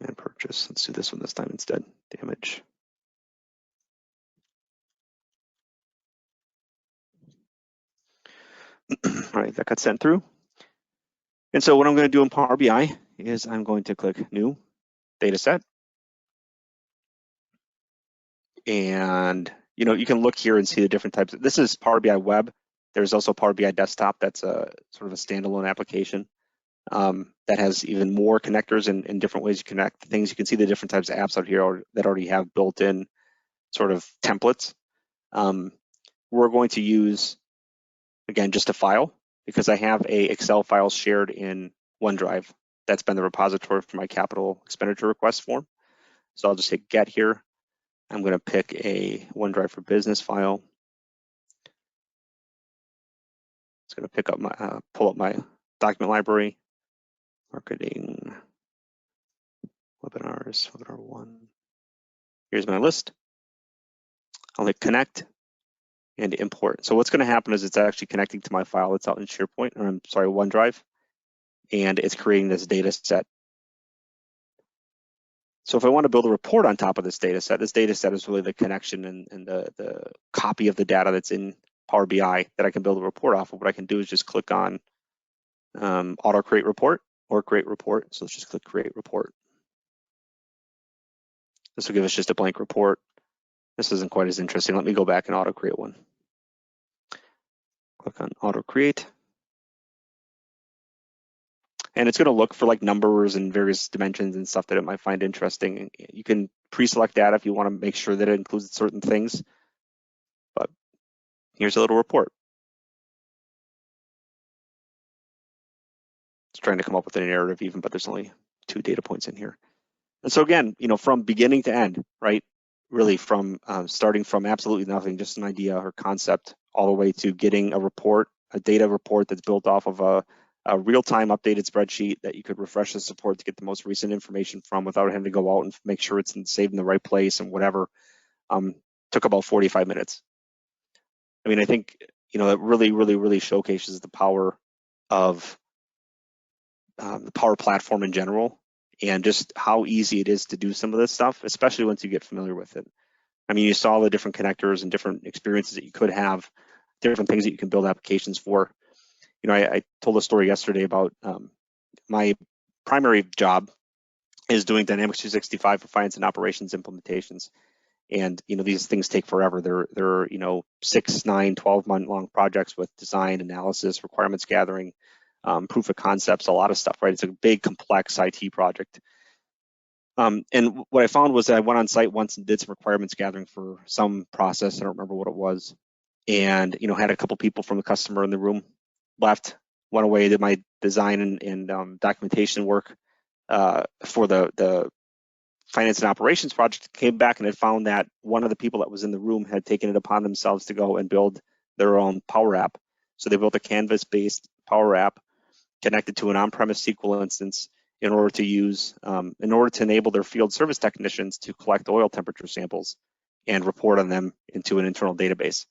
and purchase. Let's do this one this time instead. Damage. All right, that got sent through. And so what I'm going to do in Power BI is I'm going to click New Data Set. And you know, you can look here and see the different types. This is Power BI Web. There's also Power BI Desktop. That's a sort of a standalone application that has even more connectors and different ways you connect things. You can see the different types of apps out here that already have built-in sort of templates. We're going to use, again, just a file because I have a Excel file shared in OneDrive. That's been the repository for my capital expenditure request form. So I'll just hit get here. I'm going to pick a OneDrive for Business file. It's going to pick up my, pull up my document library, marketing, webinars, webinar 1. Here's my list. I'll hit connect and import. So what's going to happen is it's actually connecting to my file that's out in SharePoint, or I'm sorry, OneDrive, and it's creating this data set. So if I want to build a report on top of this data set is really the connection and the copy of the data that's in Power BI that I can build a report off of. What I can do is just click on auto create report or create report. So let's just click create report. This will give us just a blank report. This isn't quite as interesting. Let me go back and auto create one. Click on auto create. And it's going to look for like numbers and various dimensions and stuff that it might find interesting. You can pre-select data if you want to make sure that it includes certain things. But here's a little report. It's trying to come up with a narrative even, but there's only 2 data points in here. And so again, from beginning to end, right? Really from starting from absolutely nothing, just an idea or concept, all the way to getting a report, a data report that's built off of a real-time updated spreadsheet that you could refresh the support to get the most recent information from without having to go out and make sure it's saved in the right place and whatever. Took about 45 minutes. I mean, I think, that really showcases the power of the Power Platform in general, and just how easy it is to do some of this stuff, especially once you get familiar with it. I mean, you saw the different connectors and different experiences that you could have, different things that you can build applications for. I told a story yesterday about my primary job is doing Dynamics 365 for finance and operations implementations. And, these things take forever. They're 6, 9, 12-month long projects with design, analysis, requirements gathering, proof of concepts, a lot of stuff, right? It's a big, complex IT project. And what I found was that I went on site once and did some requirements gathering for some process. I don't remember what it was. And, had a couple people from the customer in the room, left, went away, did my design and documentation work for the finance and operations project, came back and had found that one of the people that was in the room had taken it upon themselves to go and build their own Power App. So they built a Canvas-based Power App connected to an on-premise SQL instance in order to enable their field service technicians to collect oil temperature samples and report on them into an internal database.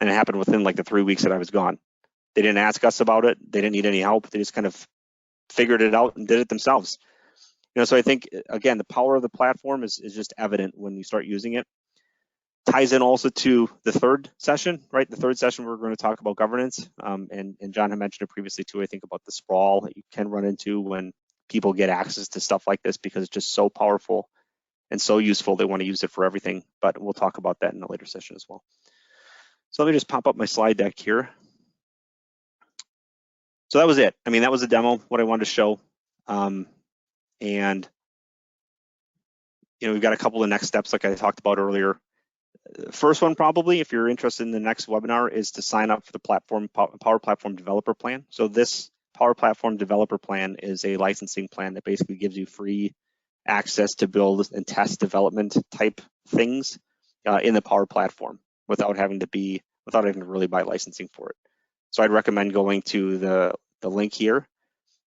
And it happened within like the 3 weeks that I was gone. They didn't ask us about it. They didn't need any help. They just kind of figured it out and did it themselves. So I think, again, the power of the platform is just evident when you start using it. Ties in also to the third session, right? The third session, we're going to talk about governance. And John had mentioned it previously too, I think, about the sprawl that you can run into when people get access to stuff like this, because it's just so powerful and so useful. They want to use it for everything, but we'll talk about that in a later session as well. So let me just pop up my slide deck here. So that was it. I mean, that was a demo, what I wanted to show. And we've got a couple of next steps like I talked about earlier. First one, probably, if you're interested in the next webinar, is to sign up for the Power Platform Developer Plan. So this Power Platform Developer Plan is a licensing plan that basically gives you free access to build and test development type things in the Power Platform without having to really buy licensing for it. So I'd recommend going to the link here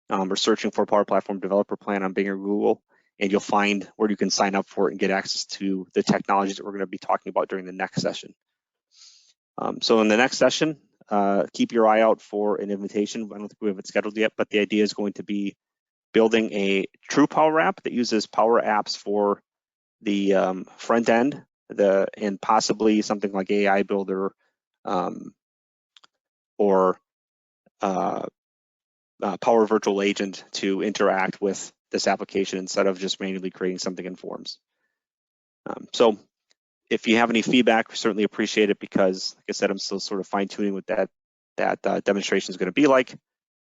or searching for Power Platform Developer Plan on Bing or Google, and you'll find where you can sign up for it and get access to the technologies that we're going to be talking about during the next session. So in the next session, keep your eye out for an invitation. I don't think we have it scheduled yet, but the idea is going to be building a true Power App that uses Power Apps for the front end, and possibly something like AI Builder or Power Virtual Agent to interact with this application instead of just manually creating something in Forms. So if you have any feedback, we certainly appreciate it, because, like I said, I'm still sort of fine-tuning what that demonstration is going to be like,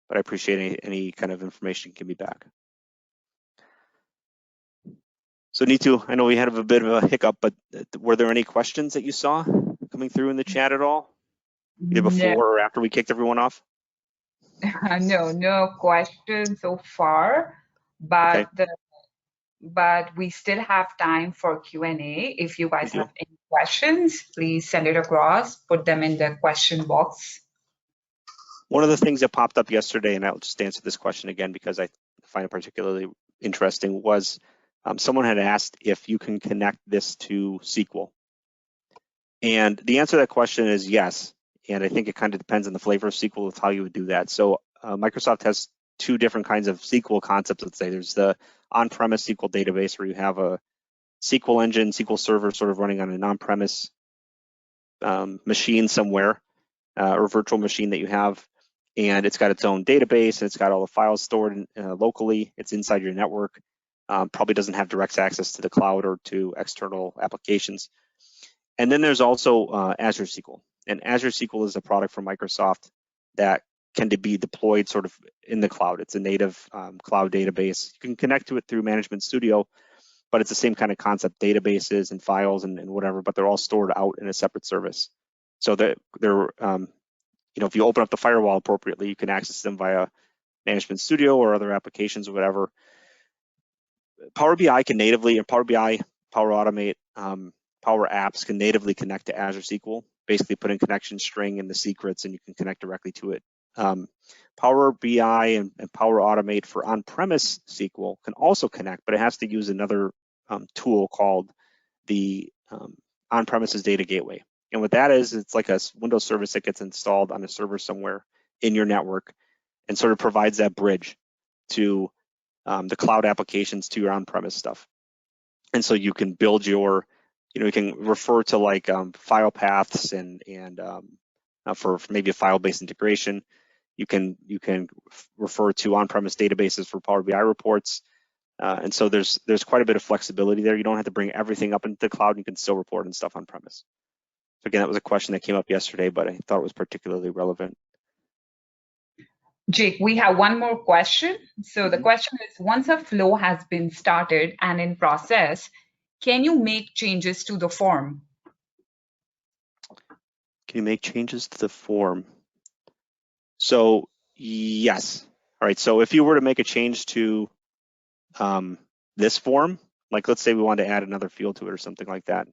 but I appreciate any kind of information can be back. So Neetu, I know we had a bit of a hiccup, but were there any questions that you saw coming through in the chat at all, either before or after we kicked everyone off? No questions so far, but okay. but we still have time for Q&A. If you guys do. have any questions, please send it across, put them in the question box. One of the things that popped up yesterday, and I'll just answer this question again because I find it particularly interesting, was someone had asked if you can connect this to SQL. And the answer to that question is yes. And I think it kind of depends on the flavor of SQL with how you would do that. So Microsoft has two different kinds of SQL concepts. Let's say there's the on-premise SQL database where you have a SQL engine, SQL server sort of running on an on-premise machine somewhere or virtual machine that you have. And it's got its own database and it's got all the files stored locally. It's inside your network. Probably doesn't have direct access to the cloud or to external applications. And then there's also Azure SQL. And Azure SQL is a product from Microsoft that can be deployed sort of in the cloud. It's a native cloud database. You can connect to it through Management Studio, but it's the same kind of concept, databases and files and whatever, but they're all stored out in a separate service. So they're if you open up the firewall appropriately, you can access them via Management Studio or other applications or whatever. Power BI can natively, or Power BI, Power Automate, Power Apps can natively connect to Azure SQL, basically put in connection string and the secrets, and you can connect directly to it. Power BI and Power Automate for on-premise SQL can also connect, but it has to use another tool called the on-premises data gateway. And what that is, it's like a Windows service that gets installed on a server somewhere in your network and sort of provides that bridge to the cloud applications to your on-premise stuff. And so you can build your, you can refer to like file paths and for maybe a file-based integration. You can refer to on-premise databases for Power BI reports. And so there's quite a bit of flexibility there. You don't have to bring everything up into the cloud. You can still report and stuff on premise. So again, that was a question that came up yesterday, but I thought it was particularly relevant. Jake, we have one more question. So the question is, once a flow has been started and in process, can you make changes to the form? Can you make changes to the form? So yes. All right. So if you were to make a change to this form, like let's say we wanted to add another field to it or something like that.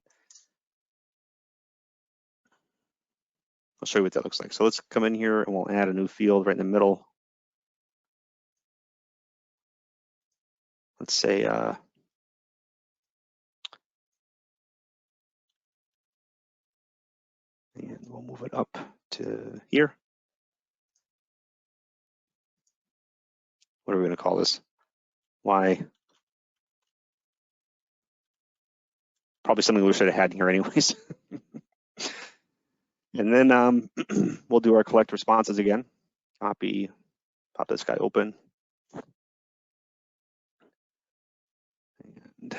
I'll show you what that looks like. So let's come in here and we'll add a new field right in the middle. Let's say and we'll move it up to here. What are we going to call this? Why? Probably something we should have had here anyways. And then we'll do our collect responses again. Copy, pop this guy open. And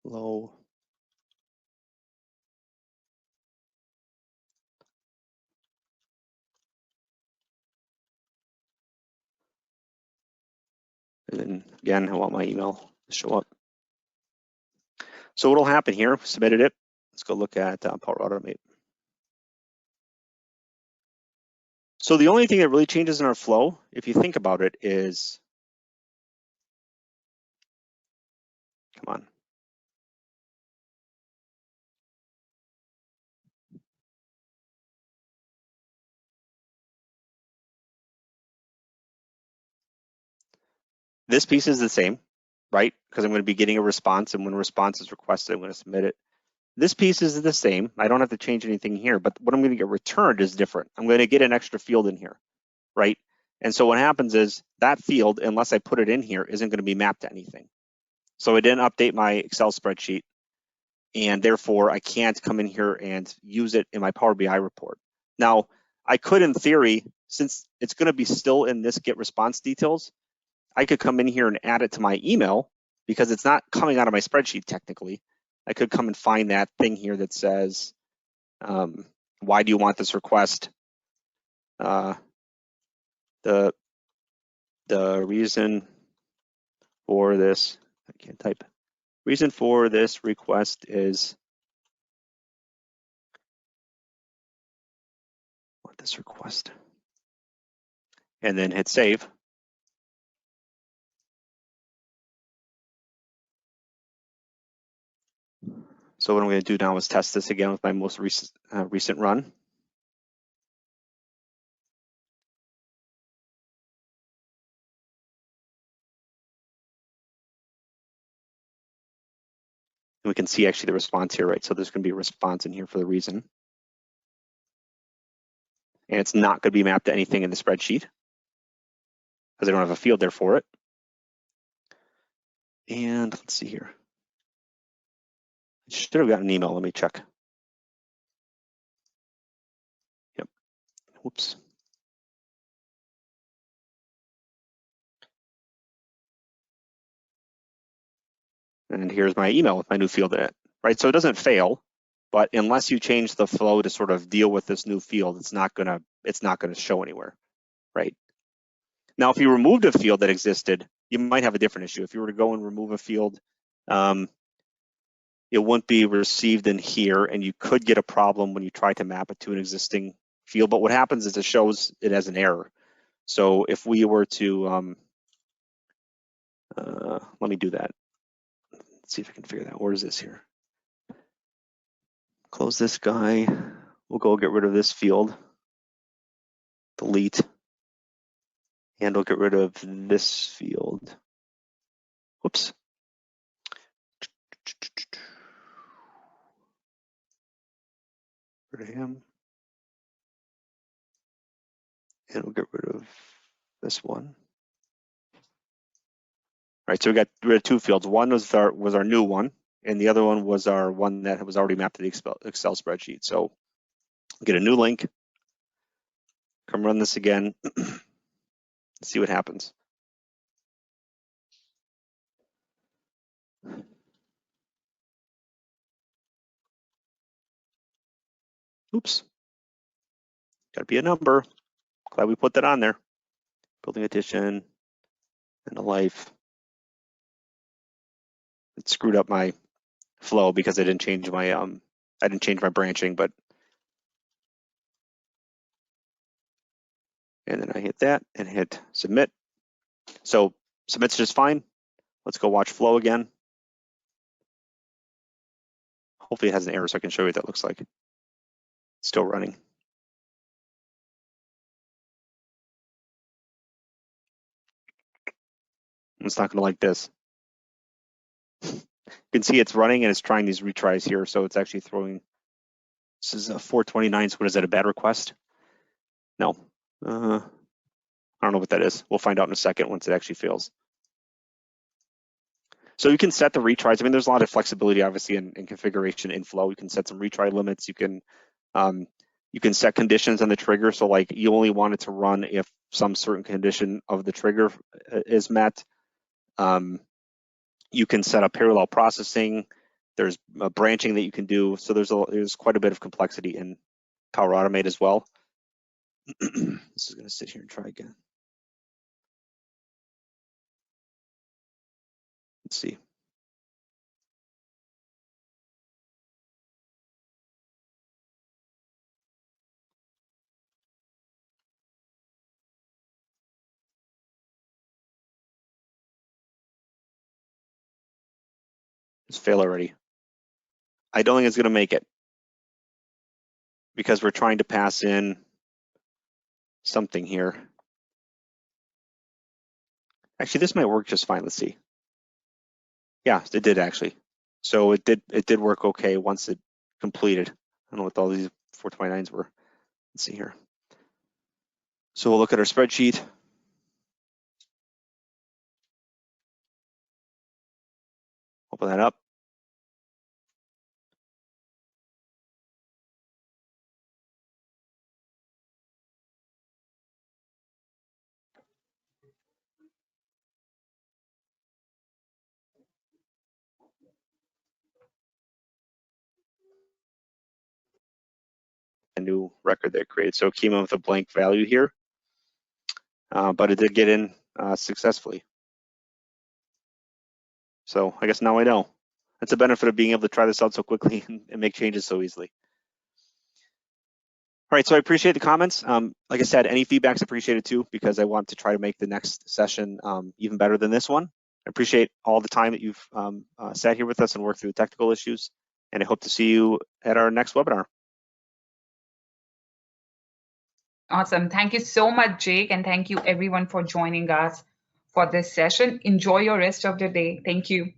low. And then again, I want my email to show up. So what'll happen here, submitted it. Let's go look at Power Automate. So the only thing that really changes in our flow, if you think about it, is, come on. This piece is the same, right? Because I'm going to be getting a response, and when a response is requested, I'm going to submit it. This piece is the same. I don't have to change anything here, but what I'm going to get returned is different. I'm going to get an extra field in here, right? And so what happens is that field, unless I put it in here, isn't going to be mapped to anything. So I didn't update my Excel spreadsheet, and therefore I can't come in here and use it in my Power BI report. Now, I could, in theory, since it's going to be still in this get response details, I could come in here and add it to my email because it's not coming out of my spreadsheet technically. I could come and find that thing here that says, why do you want this request? The reason for this, I can't type. Reason for this request is, what this request? and then hit save. So what I'm going to do now is test this again with my most recent run. And we can see actually the response here, right? So there's going to be a response in here for the reason. And it's not going to be mapped to anything in the spreadsheet because I don't have a field there for it. And let's see here. I should have gotten an email. Let me check. Yep. Whoops. And here's my email with my new field in it, right? So it doesn't fail, but unless you change the flow to sort of deal with this new field, it's not gonna show anywhere, right? Now, if you removed a field that existed, you might have a different issue. If you were to go and remove a field, it wouldn't be received in here, and you could get a problem when you try to map it to an existing field. But what happens is it shows it as an error. So if we were to, let me do that. Let's see if I can figure that out. Where is this here? Close this guy. We'll go get rid of this field. Delete. And we'll get rid of this field. Whoops. Rid of him. And we'll get rid of this one. All right, so we got rid of two fields. One was our new one, and the other one was our one that was already mapped to the Excel spreadsheet. So get a new link, come run this again, see what happens. Oops, got to be a number. Glad we put that on there. Building addition and a life. It screwed up my flow because I didn't change my branching, but and then I hit that and hit submit. So submit's just fine. Let's go watch flow again. Hopefully it has an error so I can show you what that looks like. It's still running. It's not gonna like this. You can see it's running and it's trying these retries here. So it's actually throwing, this is a 429, so what is that, a bad request? No, I don't know what that is. We'll find out in a second once it actually fails. So you can set the retries. I mean, there's a lot of flexibility, obviously, in configuration in Flow. You can set some retry limits. You can set conditions on the trigger. So like you only want it to run if some certain condition of the trigger is met. You can set up parallel processing. There's a branching that you can do. So there's quite a bit of complexity in Power Automate as well. This is going to sit here and try again. Let's see. It's fail already. I don't think it's going to make it because we're trying to pass in something here. Actually, this might work just fine. Let's see. Yeah, it did actually. So it did work okay once it completed. I don't know what all these 429s were. Let's see here. So we'll look at our spreadsheet. Open that up. A new record that created. So it came in with a blank value here, but it did get in successfully. So I guess now I know. That's the benefit of being able to try this out so quickly and make changes so easily. All right, so I appreciate the comments. Like I said, any feedback's appreciated too, because I want to try to make the next session even better than this one. I appreciate all the time that you've sat here with us and worked through the technical issues, and I hope to see you at our next webinar. Awesome. Thank you so much, Jake, and thank you everyone for joining us for this session. Enjoy your rest of the day. Thank you.